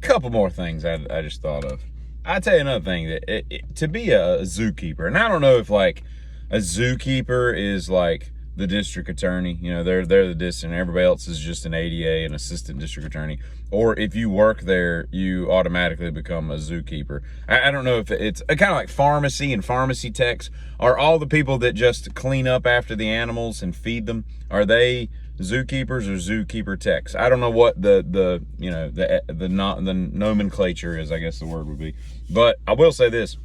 couple more things I just thought of. I'll tell you another thing, that to be a zookeeper, and I don't know if like a zookeeper is like the district attorney, you know, they're the district, and everybody else is just an ADA, an assistant district attorney, or if you work there, you automatically become a zookeeper. I don't know if it's kind of like pharmacy and pharmacy techs. Are all the people that just clean up after the animals and feed them, are they zookeepers or zookeeper techs? I don't know what the nomenclature is, I guess the word would be. But I will say this: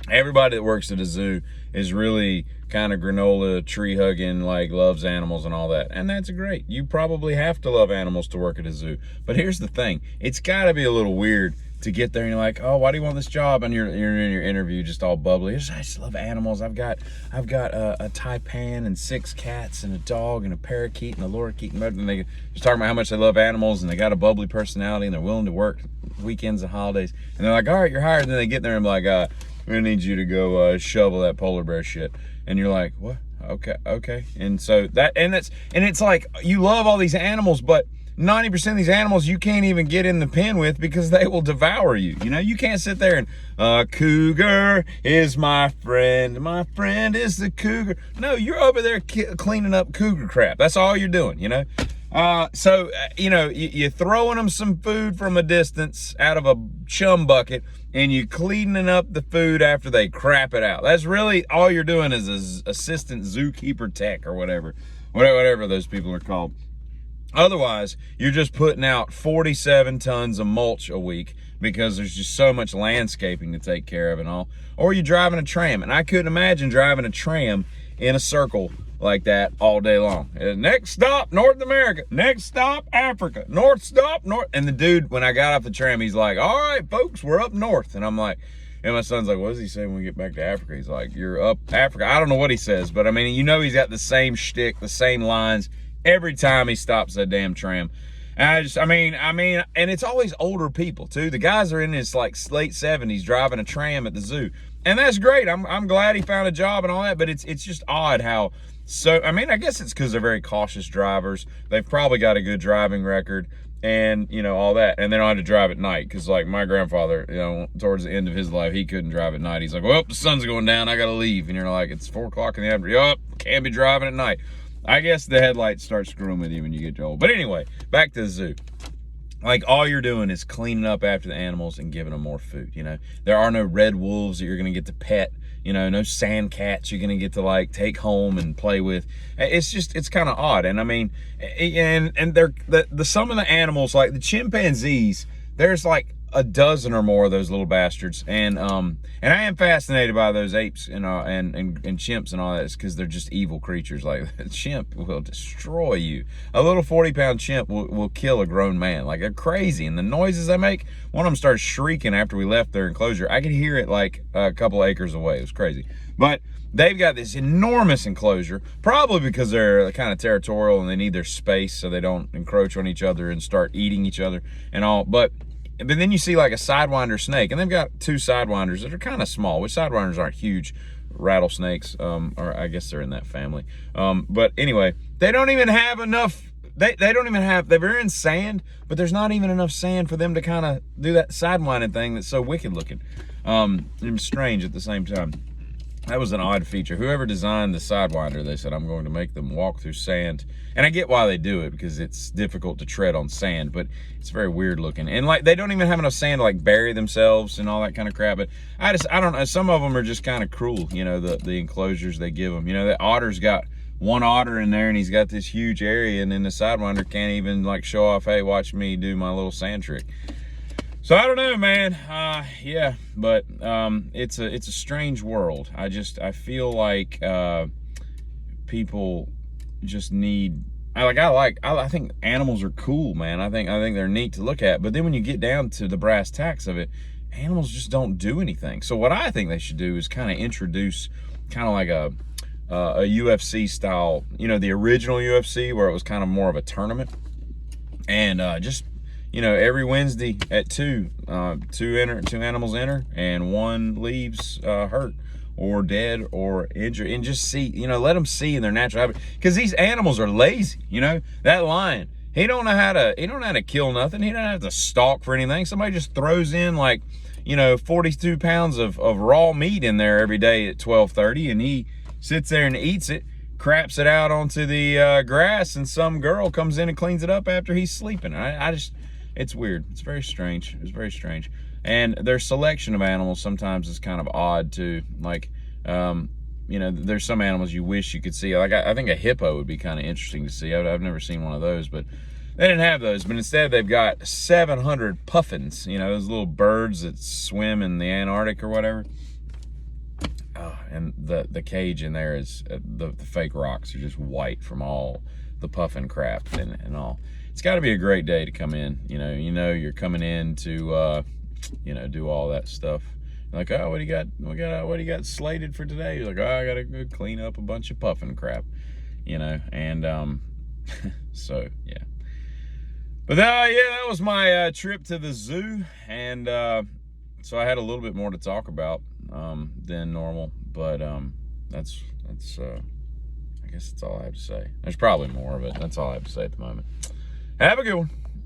everybody that works at a zoo is really kind of granola, tree hugging, like loves animals and all that. And that's great. You probably have to love animals to work at a zoo. But here's the thing. It's got to be a little weird to get there and you're like, oh, why do you want this job? And you're in your interview just all bubbly. I just love animals. I've got a taipan and 6 cats and a dog and a parakeet and a lorikeet. And they just talking about how much they love animals, and they got a bubbly personality, and they're willing to work weekends and holidays. And they're like, all right, you're hired. And then they get there and be like, we're gonna need you to go shovel that polar bear shit. And you're like, what? Okay. And so it's like, you love all these animals, but 90% of these animals you can't even get in the pen with because they will devour you. You know, you can't sit there and, cougar is my friend is the cougar. No, you're over there cleaning up cougar crap. That's all you're doing, you know? You're throwing them some food from a distance out of a chum bucket, and you're cleaning up the food after they crap it out. That's really all you're doing as an assistant zookeeper tech or whatever those people are called. Otherwise, you're just putting out 47 tons of mulch a week because there's just so much landscaping to take care of and all. Or you're driving a tram, and I couldn't imagine driving a tram in a circle like that all day long. Next stop, North America. Next stop, Africa. North stop, North. And the dude, when I got off the tram, he's like, all right, folks, we're up north. And I'm like, and my son's like, what does he say when we get back to Africa? He's like, you're up Africa. I don't know what he says, but I mean, you know, he's got the same shtick, the same lines every time he stops that damn tram. And and it's always older people too. The guys are in his like late 70s driving a tram at the zoo. And that's great. I'm glad he found a job and all that, but it's just odd how. So, I mean, I guess it's because they're very cautious drivers. They've probably got a good driving record and, you know, all that. And they don't have to drive at night because, like, my grandfather, you know, towards the end of his life, he couldn't drive at night. He's like, well, the sun's going down. I got to leave. And you're like, it's 4 o'clock in the afternoon. Yup, can't be driving at night. I guess the headlights start screwing with you when you get old. But anyway, back to the zoo. Like, all you're doing is cleaning up after the animals and giving them more food, you know. There are no red wolves that you're going to get to pet. You know, no sand cats you're going to get to, like, take home and play with. It's kind of odd. And, I mean, and they're, some of the animals, like the chimpanzees, there's, like, a dozen or more of those little bastards. And I am fascinated by those apes and chimps and all that, because they're just evil creatures. Like, a chimp will destroy you. A little 40-pound chimp will kill a grown man. Like, they're crazy. And the noises they make, one of them started shrieking after we left their enclosure. I could hear it like a couple acres away. It was crazy. But they've got this enormous enclosure, probably because they're kind of territorial and they need their space so they don't encroach on each other and start eating each other and all. But then you see like a sidewinder snake, and they've got 2 sidewinders that are kind of small, which sidewinders aren't huge. Rattlesnakes, or I guess they're in that family. But anyway, they don't even have enough. They don't even have, they're in sand, but there's not even enough sand for them to kind of do that sidewinding thing that's so wicked looking. And strange at the same time. That was an odd feature. Whoever designed the sidewinder, they said, I'm going to make them walk through sand. And I get why they do it, because it's difficult to tread on sand, but it's very weird looking. And like, they don't even have enough sand to like bury themselves and all that kind of crap. But I don't know. Some of them are just kind of cruel, you know, the enclosures they give them. You know, the otter's got one otter in there and he's got this huge area, and then the sidewinder can't even like show off, hey, watch me do my little sand trick. So I don't know, man. Yeah, but it's a strange world. I feel like people just need. I think animals are cool, man. I think they're neat to look at. But then when you get down to the brass tacks of it, animals just don't do anything. So what I think they should do is kind of introduce kind of like a UFC style, you know, the original UFC where it was kind of more of a tournament, and just. You know, every Wednesday at 2 animals enter, and 1 leaves hurt or dead or injured. And just see, you know, let them see in their natural habitat. Because these animals are lazy, you know. That lion, He don't know how to kill nothing. He don't have to stalk for anything. Somebody just throws in like, 42 pounds of raw meat in there every day at 12:30, and he sits there and eats it, craps it out onto the grass, and some girl comes in and cleans it up after he's sleeping. It's weird. It's very strange. It's very strange. And their selection of animals sometimes is kind of odd too. Like, there's some animals you wish you could see. Like, I think a hippo would be kind of interesting to see. I've never seen one of those, but they didn't have those. But instead, they've got 700 puffins, those little birds that swim in the Antarctic or whatever. Oh, and the cage in there is, the fake rocks are just white from all the puffin crap and all. It's got to be a great day to come in. You're coming in to, do all that stuff. Like, oh, what do you got? What do you got slated for today? You're like, oh, I gotta go clean up a bunch of puffin crap, and so yeah. But that was my trip to the zoo, and so I had a little bit more to talk about than normal, but that's I guess that's all I have to say. There's probably more, but that's all I have to say at the moment. Have a good one.